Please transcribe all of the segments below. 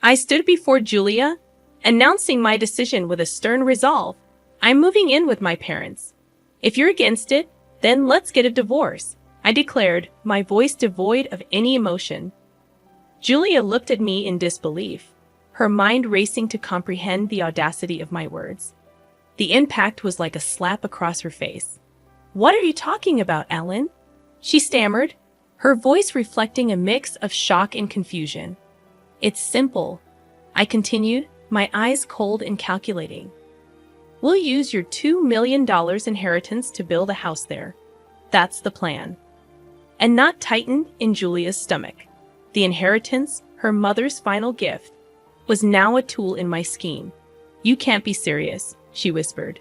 I stood before Julia, announcing my decision with a stern resolve. I'm moving in with my parents. If you're against it, then let's get a divorce, I declared, my voice devoid of any emotion. Julia looked at me in disbelief, her mind racing to comprehend the audacity of my words. The impact was like a slap across her face. What are you talking about, Alan? She stammered, her voice reflecting a mix of shock and confusion. It's simple, I continued, my eyes cold and calculating. We'll use your $2 million inheritance to build a house there. That's the plan. A knot tightened in Julia's stomach. The inheritance, her mother's final gift, was now a tool in my scheme. You can't be serious, she whispered.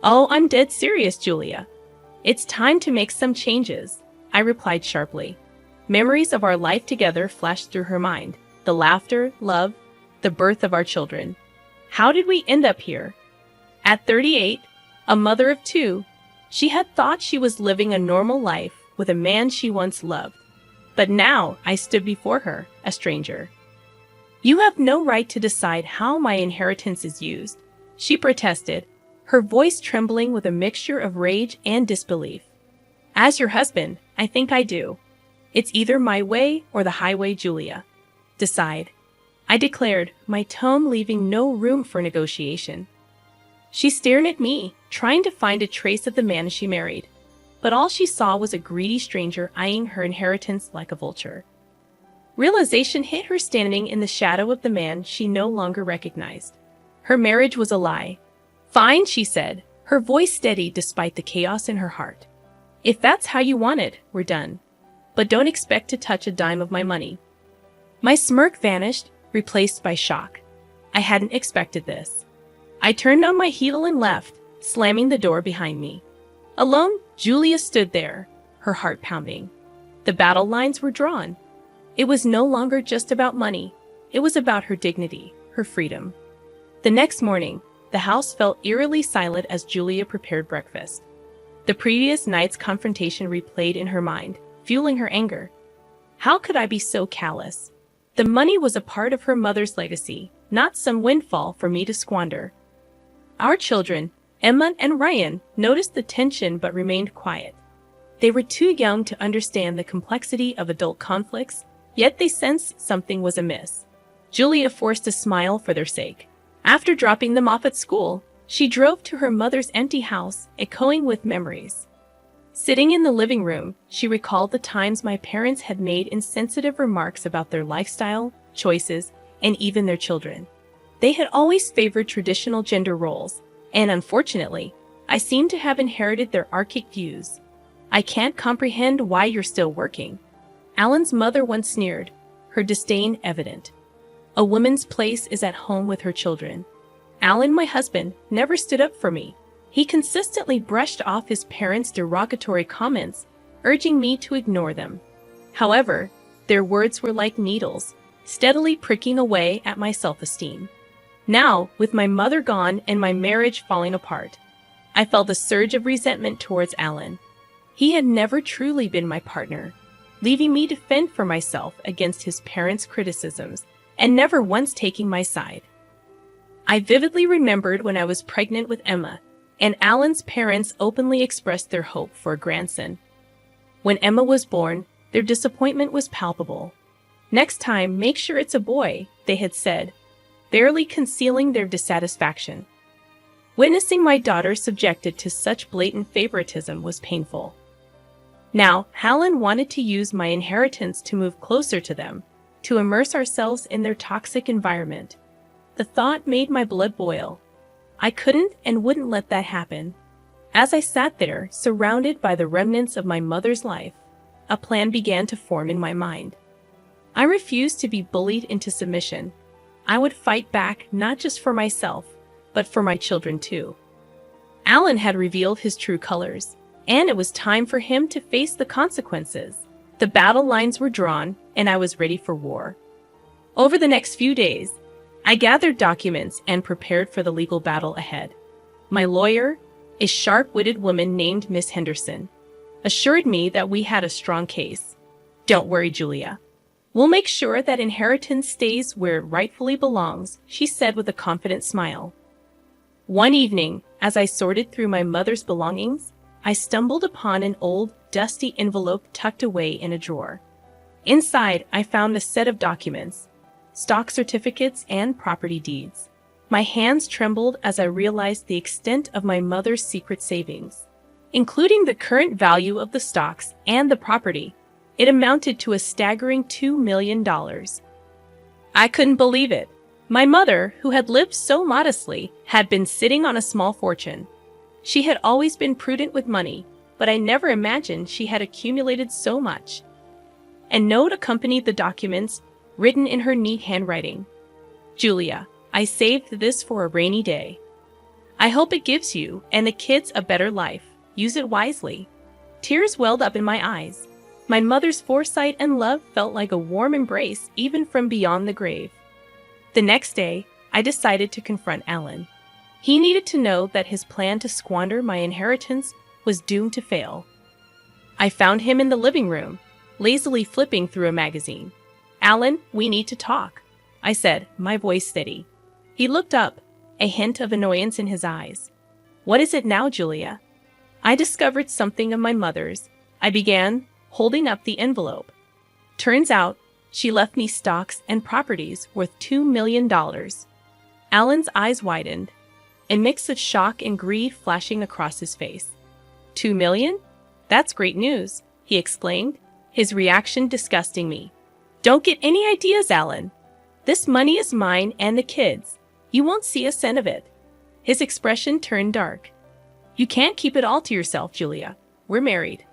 Oh, I'm dead serious, Julia. It's time to make some changes, I replied sharply. Memories of our life together flashed through her mind. The laughter, love, the birth of our children. How did we end up here? At 38, a mother of two, she had thought she was living a normal life with a man she once loved. But now I stood before her, a stranger. You have no right to decide how my inheritance is used, she protested, her voice trembling with a mixture of rage and disbelief. As your husband, I think I do. It's either my way or the highway, Julia. Decide, I declared, my tone leaving no room for negotiation. She stared at me, trying to find a trace of the man she married, but all she saw was a greedy stranger eyeing her inheritance like a vulture. Realization hit her standing in the shadow of the man she no longer recognized. Her marriage was a lie. Fine, she said, her voice steady despite the chaos in her heart. If that's how you want it, we're done. But don't expect to touch a dime of my money. My smirk vanished, replaced by shock. I hadn't expected this. I turned on my heel and left, slamming the door behind me. Alone, Julia stood there, her heart pounding. The battle lines were drawn. It was no longer just about money. It was about her dignity, her freedom. The next morning, the house felt eerily silent as Julia prepared breakfast. The previous night's confrontation replayed in her mind, fueling her anger. How could I be so callous? The money was a part of her mother's legacy, not some windfall for me to squander. Our children, Emma and Ryan, noticed the tension but remained quiet. They were too young to understand the complexity of adult conflicts, yet they sensed something was amiss. Julia forced a smile for their sake. After dropping them off at school, she drove to her mother's empty house, echoing with memories. Sitting in the living room, she recalled the times my parents had made insensitive remarks about their lifestyle, choices, and even their children. They had always favored traditional gender roles, and unfortunately, I seem to have inherited their archaic views. I can't comprehend why you're still working. Alan's mother once sneered, her disdain evident. A woman's place is at home with her children. Alan, my husband, never stood up for me. He consistently brushed off his parents' derogatory comments, urging me to ignore them. However, their words were like needles, steadily pricking away at my self-esteem. Now, with my mother gone and my marriage falling apart, I felt a surge of resentment towards Alan. He had never truly been my partner, leaving me to fend for myself against his parents' criticisms and never once taking my side. I vividly remembered when I was pregnant with Emma, and Alan's parents openly expressed their hope for a grandson. When Emma was born, their disappointment was palpable. Next time, make sure it's a boy, they had said, barely concealing their dissatisfaction. Witnessing my daughter subjected to such blatant favoritism was painful. Now, Alan wanted to use my inheritance to move closer to them, to immerse ourselves in their toxic environment. The thought made my blood boil. I couldn't and wouldn't let that happen. As I sat there, surrounded by the remnants of my mother's life, a plan began to form in my mind. I refused to be bullied into submission. I would fight back not just for myself, but for my children too. Alan had revealed his true colors, and it was time for him to face the consequences. The battle lines were drawn, and I was ready for war. Over the next few days, I gathered documents and prepared for the legal battle ahead. My lawyer, a sharp-witted woman named Miss Henderson, assured me that we had a strong case. Don't worry, Julia. We'll make sure that inheritance stays where it rightfully belongs, she said with a confident smile. One evening, as I sorted through my mother's belongings, I stumbled upon an old, dusty envelope tucked away in a drawer. Inside, I found a set of documents, stock certificates, and property deeds. My hands trembled as I realized the extent of my mother's secret savings. Including the current value of the stocks and the property, it amounted to a staggering $2 million. I couldn't believe it. My mother, who had lived so modestly, had been sitting on a small fortune. She had always been prudent with money, but I never imagined she had accumulated so much. A note accompanied the documents, written in her neat handwriting. Julia, I saved this for a rainy day. I hope it gives you and the kids a better life. Use it wisely. Tears welled up in my eyes. My mother's foresight and love felt like a warm embrace even from beyond the grave. The next day, I decided to confront Alan. He needed to know that his plan to squander my inheritance was doomed to fail. I found him in the living room, lazily flipping through a magazine. Alan, we need to talk, I said, my voice steady. He looked up, a hint of annoyance in his eyes. What is it now, Julia? I discovered something of my mother's. I began, holding up the envelope. Turns out, she left me stocks and properties worth $2 million. Alan's eyes widened, a mix of shock and grief flashing across his face. $2 million? That's great news, he exclaimed, his reaction disgusting me. Don't get any ideas, Alan. This money is mine and the kids. You won't see a cent of it. His expression turned dark. You can't keep it all to yourself, Julia. We're married.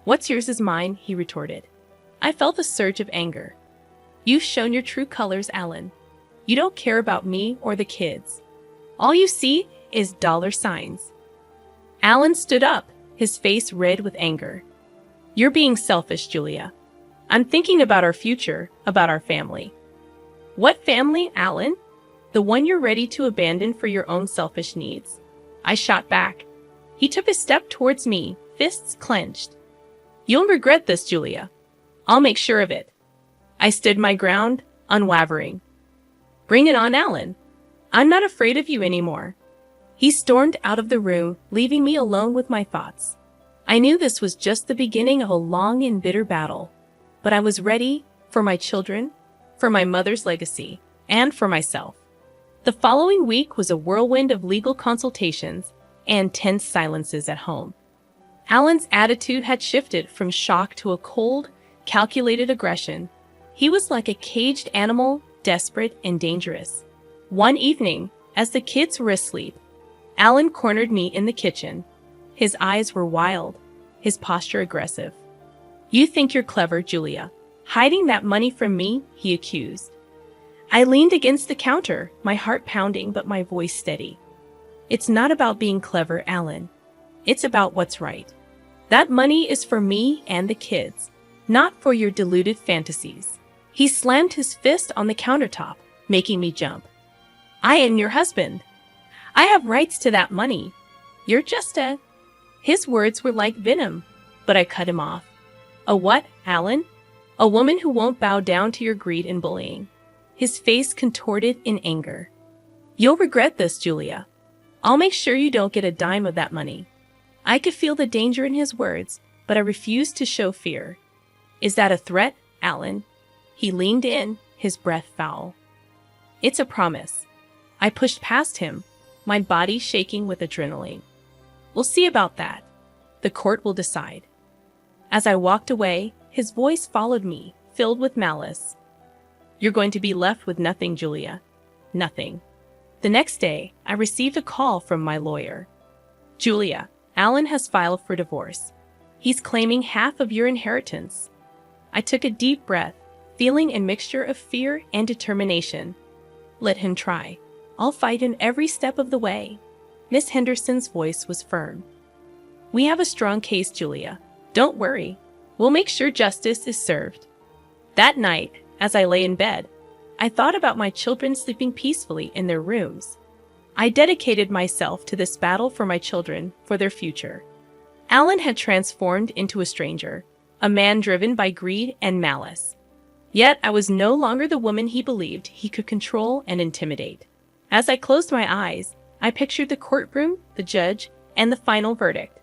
What's yours is mine, he retorted. I felt a surge of anger. You've shown your true colors, Alan. You don't care about me or the kids. All you see is dollar signs. Alan stood up, his face red with anger. You're being selfish, Julia. I'm thinking about our future, about our family. What family, Alan? The one you're ready to abandon for your own selfish needs. I shot back. He took a step towards me, fists clenched. You'll regret this, Julia. I'll make sure of it. I stood my ground, unwavering. Bring it on, Alan. I'm not afraid of you anymore. He stormed out of the room, leaving me alone with my thoughts. I knew this was just the beginning of a long and bitter battle, but I was ready for my children, for my mother's legacy, and for myself. The following week was a whirlwind of legal consultations and tense silences at home. Alan's attitude had shifted from shock to a cold, calculated aggression. He was like a caged animal, desperate and dangerous. One evening, as the kids were asleep, Alan cornered me in the kitchen. His eyes were wild, his posture aggressive. You think you're clever, Julia. Hiding that money from me, he accused. I leaned against the counter, my heart pounding but my voice steady. It's not about being clever, Alan. It's about what's right. That money is for me and the kids, not for your deluded fantasies. He slammed his fist on the countertop, making me jump. I am your husband. I have rights to that money. You're just a... His words were like venom, but I cut him off. A what, Alan? A woman who won't bow down to your greed and bullying. His face contorted in anger. You'll regret this, Julia. I'll make sure you don't get a dime of that money. I could feel the danger in his words, but I refused to show fear. Is that a threat, Alan? He leaned in, his breath foul. It's a promise. I pushed past him, my body shaking with adrenaline. We'll see about that. The court will decide. As I walked away, his voice followed me, filled with malice. You're going to be left with nothing, Julia. Nothing. The next day, I received a call from my lawyer. Julia, Alan has filed for divorce. He's claiming half of your inheritance. I took a deep breath, feeling a mixture of fear and determination. Let him try. I'll fight him every step of the way. Miss Henderson's voice was firm. We have a strong case, Julia. Don't worry. We'll make sure justice is served. That night, as I lay in bed, I thought about my children sleeping peacefully in their rooms. I dedicated myself to this battle for my children, for their future. Alan had transformed into a stranger, a man driven by greed and malice. Yet I was no longer the woman he believed he could control and intimidate. As I closed my eyes, I pictured the courtroom, the judge, and the final verdict.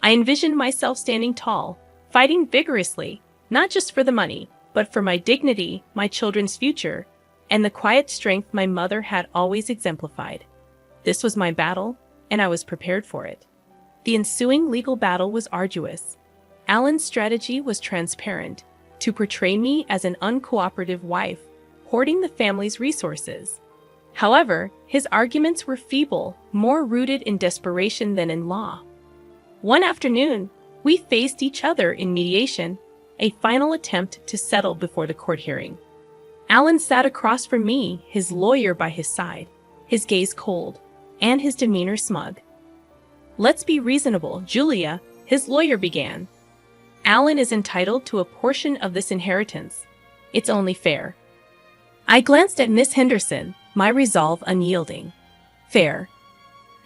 I envisioned myself standing tall, fighting vigorously, not just for the money, but for my dignity, my children's future, and the quiet strength my mother had always exemplified. This was my battle, and I was prepared for it. The ensuing legal battle was arduous. Alan's strategy was transparent, to portray me as an uncooperative wife, hoarding the family's resources. However, his arguments were feeble, more rooted in desperation than in law. One afternoon, we faced each other in mediation, a final attempt to settle before the court hearing. Alan sat across from me, his lawyer by his side, his gaze cold, and his demeanor smug. "Let's be reasonable, Julia," his lawyer began. "Alan is entitled to a portion of this inheritance. It's only fair." I glanced at Miss Henderson, my resolve unyielding. "Fair.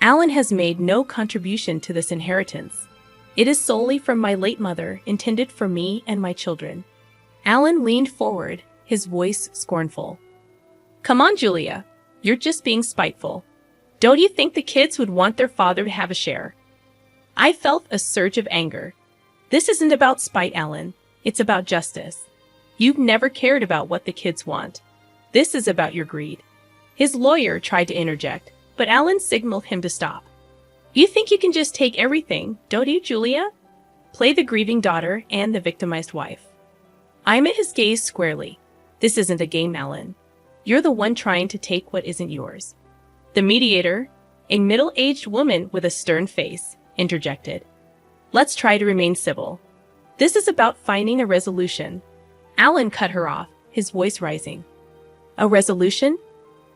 Alan has made no contribution to this inheritance. It is solely from my late mother, intended for me and my children." Alan leaned forward, his voice scornful. "Come on, Julia. You're just being spiteful. Don't you think the kids would want their father to have a share?" I felt a surge of anger. "This isn't about spite, Alan. It's about justice. You've never cared about what the kids want. This is about your greed." His lawyer tried to interject, but Alan signaled him to stop. "You think you can just take everything, don't you, Julia? Play the grieving daughter and the victimized wife." I met his gaze squarely. "This isn't a game, Alan. You're the one trying to take what isn't yours." The mediator, a middle-aged woman with a stern face, interjected. "Let's try to remain civil. This is about finding a resolution." Alan cut her off, his voice rising. "A resolution?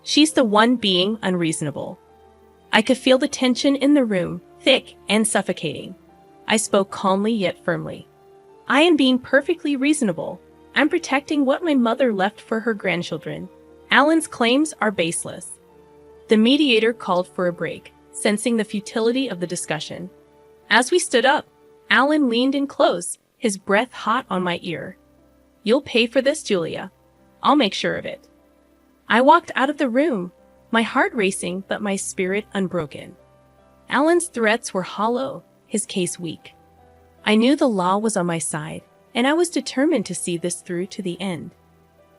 She's the one being unreasonable." I could feel the tension in the room, thick and suffocating. I spoke calmly yet firmly. "I am being perfectly reasonable. I'm protecting what my mother left for her grandchildren. Alan's claims are baseless." The mediator called for a break, sensing the futility of the discussion. As we stood up, Alan leaned in close, his breath hot on my ear. "You'll pay for this, Julia. I'll make sure of it." I walked out of the room, my heart racing but my spirit unbroken. Alan's threats were hollow, his case weak. I knew the law was on my side, and I was determined to see this through to the end.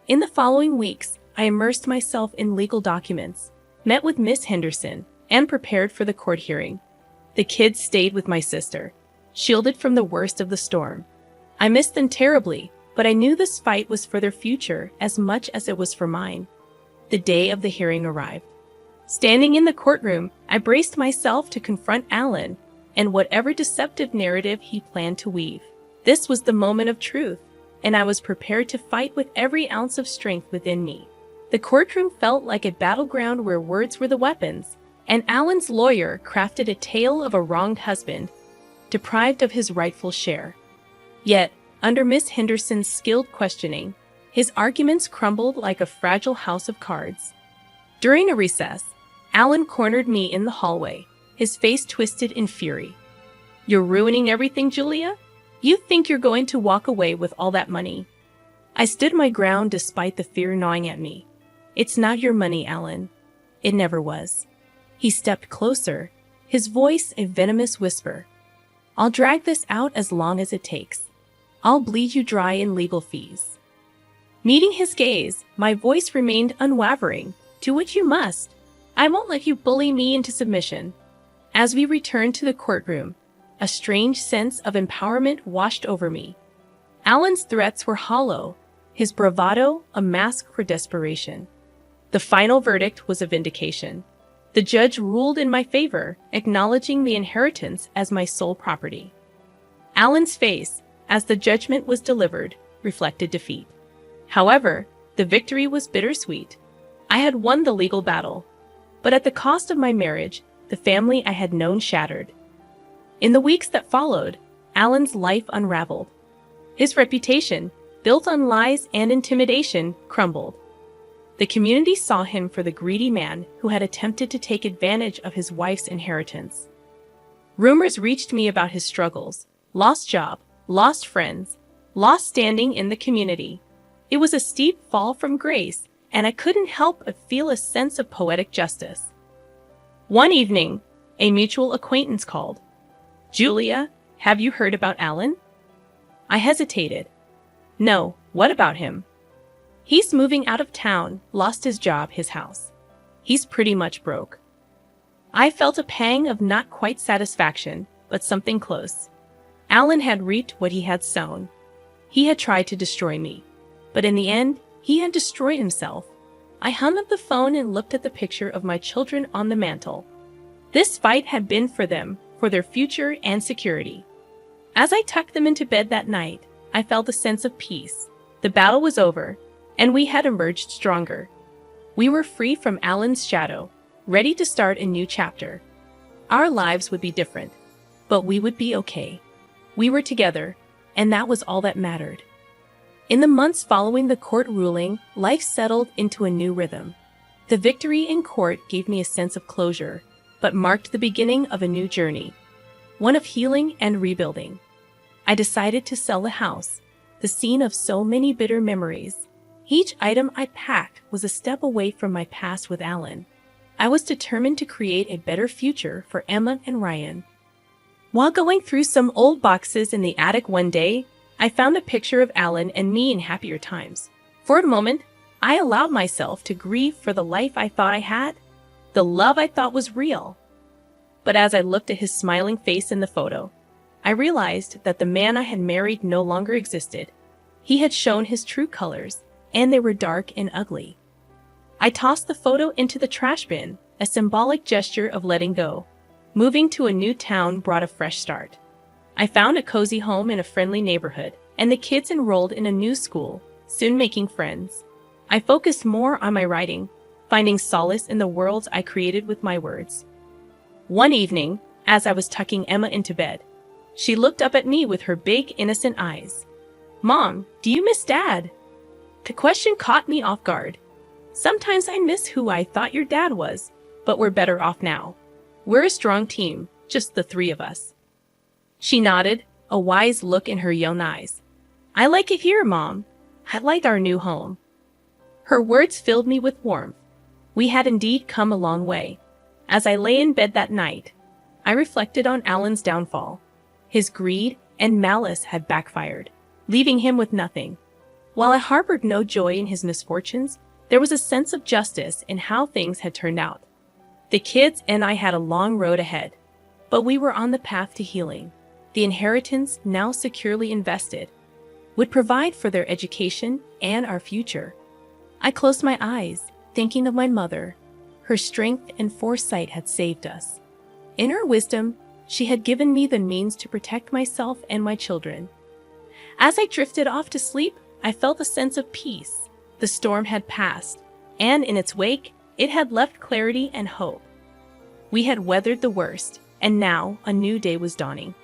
In the following weeks, I immersed myself in legal documents, met with Miss Henderson, and prepared for the court hearing. The kids stayed with my sister, shielded from the worst of the storm. I missed them terribly, but I knew this fight was for their future as much as it was for mine. The day of the hearing arrived. Standing in the courtroom, I braced myself to confront Alan and whatever deceptive narrative he planned to weave. This was the moment of truth, and I was prepared to fight with every ounce of strength within me. The courtroom felt like a battleground where words were the weapons, and Alan's lawyer crafted a tale of a wronged husband, deprived of his rightful share. Yet, under Miss Henderson's skilled questioning, his arguments crumbled like a fragile house of cards. During a recess, Alan cornered me in the hallway, his face twisted in fury. "You're ruining everything, Julia? You think you're going to walk away with all that money?" I stood my ground despite the fear gnawing at me. "It's not your money, Alan. It never was." He stepped closer, his voice a venomous whisper. "I'll drag this out as long as it takes. I'll bleed you dry in legal fees." Meeting his gaze, my voice remained unwavering. "Do what you must. I won't let you bully me into submission." As we returned to the courtroom, a strange sense of empowerment washed over me. Alan's threats were hollow, his bravado a mask for desperation. The final verdict was a vindication. The judge ruled in my favor, acknowledging the inheritance as my sole property. Alan's face, as the judgment was delivered, reflected defeat. However, the victory was bittersweet. I had won the legal battle, but at the cost of my marriage, the family I had known shattered. In the weeks that followed, Alan's life unraveled. His reputation, built on lies and intimidation, crumbled. The community saw him for the greedy man who had attempted to take advantage of his wife's inheritance. Rumors reached me about his struggles, lost job, lost friends, lost standing in the community. It was a steep fall from grace, and I couldn't help but feel a sense of poetic justice. One evening, a mutual acquaintance called. "Julia, have you heard about Alan?" I hesitated. "No, what about him?" "He's moving out of town, lost his job, his house. He's pretty much broke." I felt a pang of not quite satisfaction, but something close. Alan had reaped what he had sown. He had tried to destroy me, but in the end, he had destroyed himself. I hung up the phone and looked at the picture of my children on the mantel. This fight had been for them, for their future and security. As I tucked them into bed that night, I felt a sense of peace. The battle was over, and we had emerged stronger. We were free from Alan's shadow, ready to start a new chapter. Our lives would be different, but we would be okay. We were together, and that was all that mattered. In the months following the court ruling, life settled into a new rhythm. The victory in court gave me a sense of closure, but marked the beginning of a new journey, one of healing and rebuilding. I decided to sell the house, the scene of so many bitter memories. Each item I packed was a step away from my past with Alan. I was determined to create a better future for Emma and Ryan. While going through some old boxes in the attic one day, I found a picture of Alan and me in happier times. For a moment, I allowed myself to grieve for the life I thought I had, the love I thought was real. But as I looked at his smiling face in the photo, I realized that the man I had married no longer existed. He had shown his true colors, and they were dark and ugly. I tossed the photo into the trash bin, a symbolic gesture of letting go. Moving to a new town brought a fresh start. I found a cozy home in a friendly neighborhood, and the kids enrolled in a new school, soon making friends. I focused more on my writing, finding solace in the worlds I created with my words. One evening, as I was tucking Emma into bed, she looked up at me with her big, innocent eyes. "Mom, do you miss Dad?" The question caught me off guard. Sometimes I miss who I thought your dad was, but we're better off now. We're a strong team, just the three of us. She nodded, a wise look in her young eyes. "I like it here, Mom. I like our new home." Her words filled me with warmth. We had indeed come a long way. As I lay in bed that night, I reflected on Alan's downfall. His greed and malice had backfired, leaving him with nothing. While I harbored no joy in his misfortunes, there was a sense of justice in how things had turned out. The kids and I had a long road ahead, but we were on the path to healing. The inheritance, now securely invested, would provide for their education and our future. I closed my eyes, thinking of my mother. Her strength and foresight had saved us. In her wisdom, she had given me the means to protect myself and my children. As I drifted off to sleep, I felt a sense of peace. The storm had passed, and in its wake, it had left clarity and hope. We had weathered the worst, and now a new day was dawning.